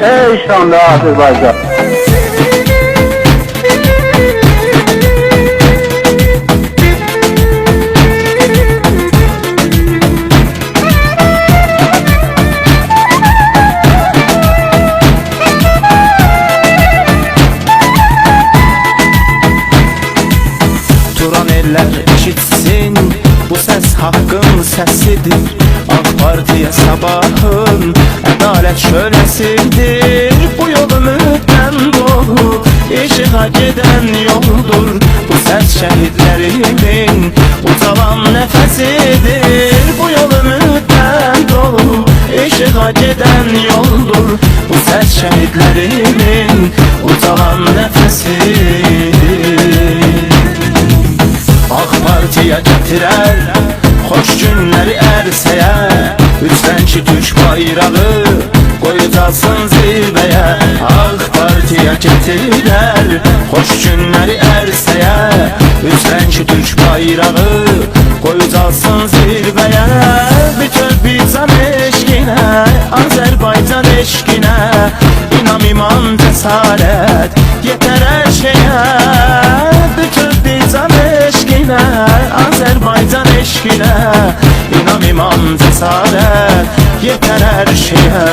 ey şanlı Azerbaycan. Turan eller eşitsin, bu ses hakkın sesidir. AK Parti'ye sabahın adalet şölesidir. Bu yol ümitten dolu, işığa giden yoldur. Bu ses şehitlerimin uzalan nefesidir. Bu yol ümitten dolu, işığa giden yoldur. Bu ses şehitlerimin uzalan nefesidir. AK Parti'ye getirer hoş günleri erseye, üstlençi Türk bayrağı koyutasın zirveye. AK Parti'ye getirer hoş günleri erseye, üstlençi Türk bayrağı koyutasın zirveye. Bütün bizan eşkine, Azerbaycan eşkine, İnam iman cesaret yeter her şeye. Bütün bizan eşkine, Azerbaycan eşkine, İnam iman cesaret yeter her şeye.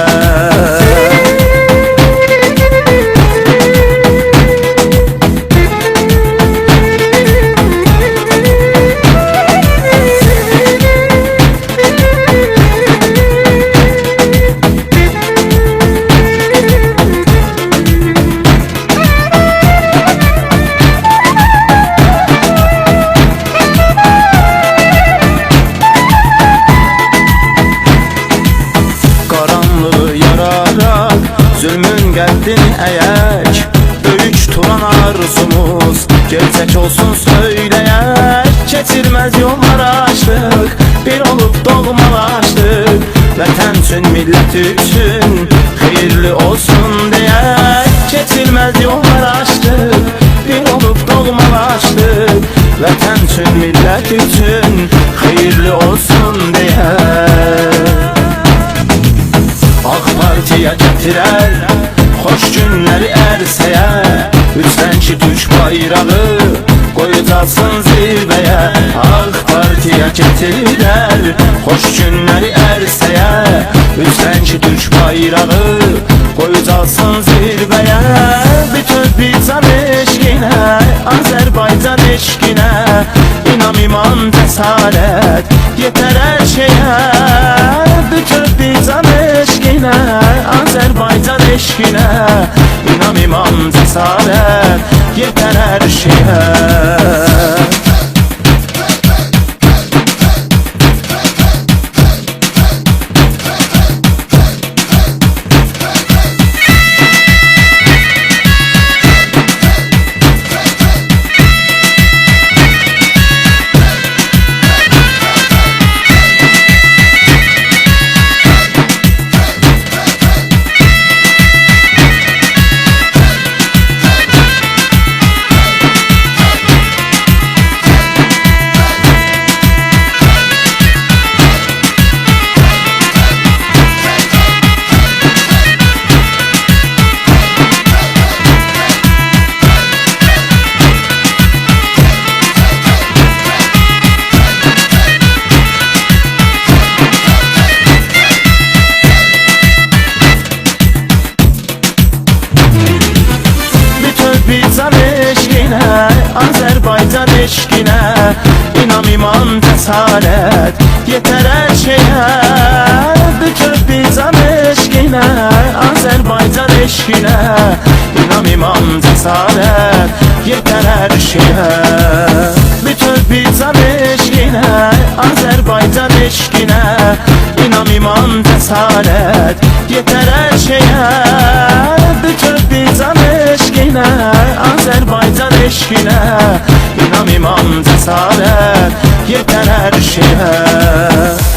Zulmün gəldin əyək, böyük Turan arzumuz gerçək olsun söyləyək. Keçilməz yollar açdıq, bir olub doğmalaşdıq. Vətən üçün, millət üçün xeyirli olsun deyək. Keçilməz yollar açdıq, bir olub doğmalaşdıq. Vətən üçün, millət üçün xeyirli olsun deyək. AK Parti'ye getirer hoş günleri erseye, üstlençi Türk bayrağı koyutasın zirveye. AK Parti'ye getirer hoş günleri erseye, üstlençi Türk bayrağı koyutasın zirveye. Bütün bizan eşkine, Azerbaycan eşkine, İnam iman cesaret yeter her şeye. Bütün bizan eşkine, Azerbaycan eşkine, İnam iman cesaret yeter her şeye. Bizan eşkine, Azerbaycan eşkine, İnam iman cesaret yeter her şeye. Bütün bizan eşkine, Azerbaycan eşkine, İnam iman cesaret yeter her şeye. Bütün bizan eşkine, Azerbaycan eşkine, İnam iman cesaret yeter her şeye. Bütün bizan eşkine, Azerbaycan eşkine, İnam iman cesaret yeter her şeye.